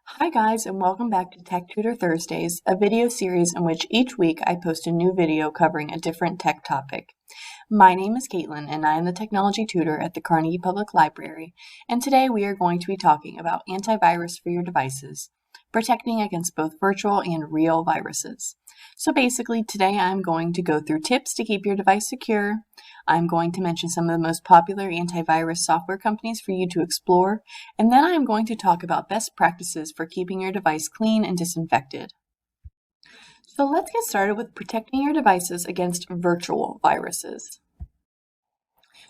Hi guys, and welcome back to Tech Tutor Thursdays, a video series in which each week I post a new video covering a different tech topic. My name is Caitlin and I am the technology tutor at the Carnegie Public Library, and today we are going to be talking about antivirus for your devices, protecting against both virtual and real viruses. So basically today I'm going to go through tips to keep your device secure. I'm going to mention some of the most popular antivirus software companies for you to explore, and then I'm going to talk about best practices for keeping your device clean and disinfected. So let's get started with protecting your devices against virtual viruses.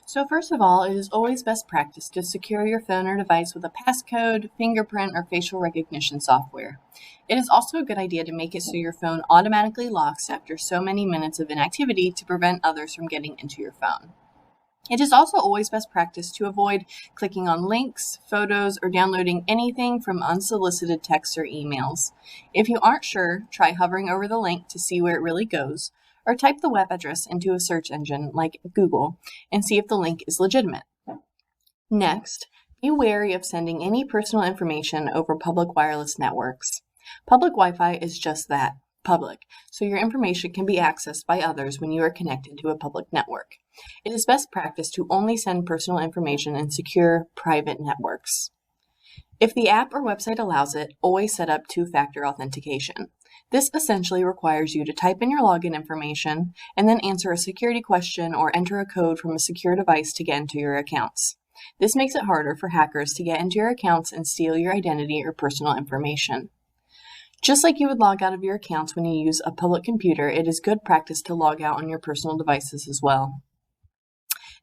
So first of all, it is always best practice to secure your phone or device with a passcode, fingerprint, or facial recognition software. It is also a good idea to make it so your phone automatically locks after so many minutes of inactivity to prevent others from getting into your phone. It is also always best practice to avoid clicking on links, photos, or downloading anything from unsolicited texts or emails. If you aren't sure, try hovering over the link to see where it really goes, or type the web address into a search engine like Google and see if the link is legitimate. Next, be wary of sending any personal information over public wireless networks. Public Wi-Fi is just that, public, so your information can be accessed by others when you are connected to a public network. It is best practice to only send personal information in secure, private networks. If the app or website allows it, always set up two-factor authentication. This essentially requires you to type in your login information and then answer a security question or enter a code from a secure device to get into your accounts. This makes it harder for hackers to get into your accounts and steal your identity or personal information. Just like you would log out of your accounts when you use a public computer, it is good practice to log out on your personal devices as well.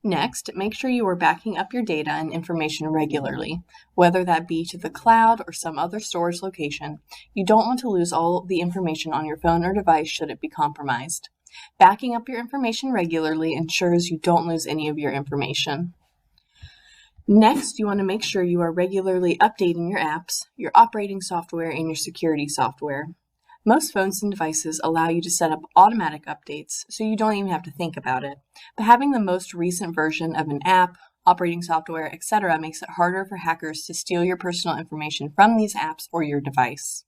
Next, make sure you are backing up your data and information regularly, whether that be to the cloud or some other storage location. You don't want to lose all the information on your phone or device should it be compromised. Backing up your information regularly ensures you don't lose any of your information. Next, you want to make sure you are regularly updating your apps, your operating software, and your security software. Most phones and devices allow you to set up automatic updates, so you don't even have to think about it. But having the most recent version of an app, operating software, etc. makes it harder for hackers to steal your personal information from these apps or your device.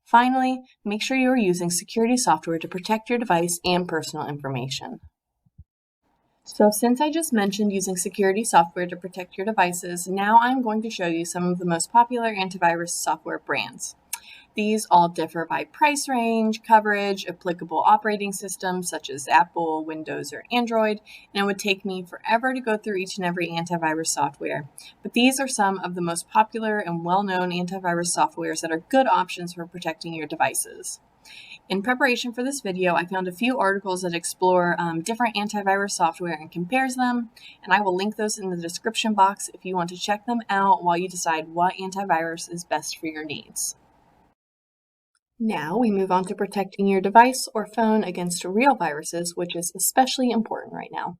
Finally, make sure you are using security software to protect your device and personal information. So since I just mentioned using security software to protect your devices, now I'm going to show you some of the most popular antivirus software brands. These all differ by price range, coverage, applicable operating systems such as Apple, Windows, or Android, and it would take me forever to go through each and every antivirus software. But these are some of the most popular and well-known antivirus softwares that are good options for protecting your devices. In preparation for this video, I found a few articles that explore different antivirus software and compares them, and I will link those in the description box if you want to check them out while you decide what antivirus is best for your needs. Now we move on to protecting your device or phone against real viruses, which is especially important right now.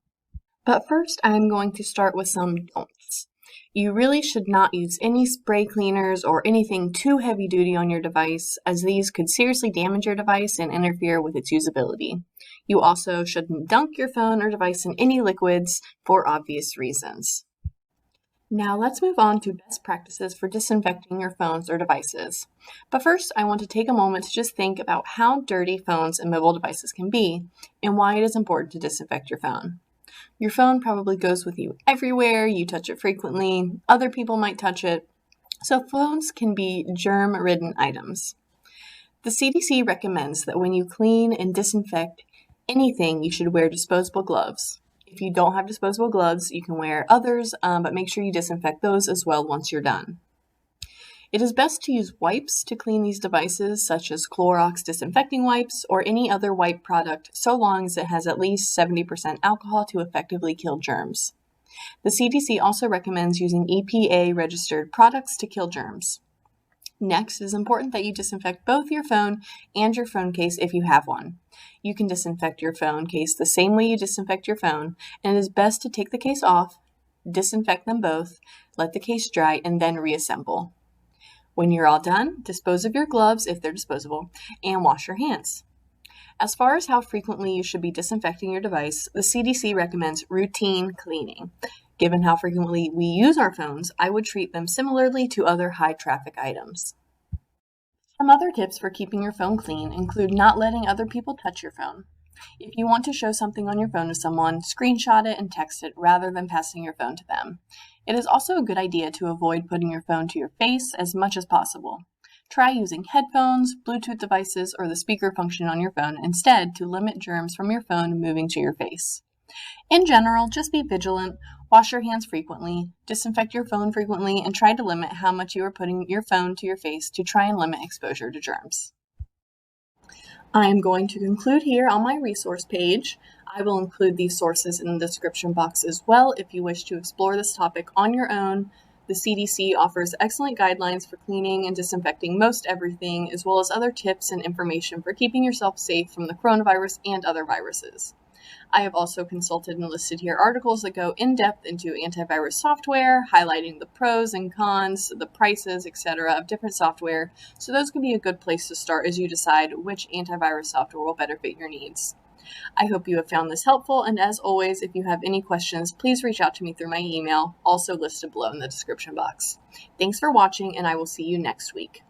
But first, I'm going to start with some don'ts. You really should not use any spray cleaners or anything too heavy duty on your device, as these could seriously damage your device and interfere with its usability. You also shouldn't dunk your phone or device in any liquids for obvious reasons. Now let's move on to best practices for disinfecting your phones or devices. But first, I want to take a moment to just think about how dirty phones and mobile devices can be and why it is important to disinfect your phone. Your phone probably goes with you everywhere, you touch it frequently, other people might touch it, so phones can be germ-ridden items. The CDC recommends that when you clean and disinfect anything, you should wear disposable gloves. If you don't have disposable gloves, you can wear others, but make sure you disinfect those as well once you're done. It is best to use wipes to clean these devices, such as Clorox disinfecting wipes or any other wipe product, so long as it has at least 70% alcohol to effectively kill germs. The CDC also recommends using EPA-registered products to kill germs. Next, it is important that you disinfect both your phone and your phone case if you have one. You can disinfect your phone case the same way you disinfect your phone, and it is best to take the case off, disinfect them both, let the case dry, and then reassemble. When you're all done, dispose of your gloves if they're disposable, and wash your hands. As far as how frequently you should be disinfecting your device, the CDC recommends routine cleaning. Given how frequently we use our phones, I would treat them similarly to other high-traffic items. Some other tips for keeping your phone clean include not letting other people touch your phone. If you want to show something on your phone to someone, screenshot it and text it rather than passing your phone to them. It is also a good idea to avoid putting your phone to your face as much as possible. Try using headphones, Bluetooth devices, or the speaker function on your phone instead to limit germs from your phone moving to your face. In general, just be vigilant, wash your hands frequently, disinfect your phone frequently, and try to limit how much you are putting your phone to your face to try and limit exposure to germs. I am going to conclude here on my resource page. I will include these sources in the description box as well if you wish to explore this topic on your own. The CDC offers excellent guidelines for cleaning and disinfecting most everything, as well as other tips and information for keeping yourself safe from the coronavirus and other viruses. I have also consulted and listed here articles that go in depth into antivirus software, highlighting the pros and cons, the prices, etc. of different software. So those could be a good place to start as you decide which antivirus software will better fit your needs. I hope you have found this helpful, and as always, if you have any questions, please reach out to me through my email, also listed below in the description box. Thanks for watching, and I will see you next week.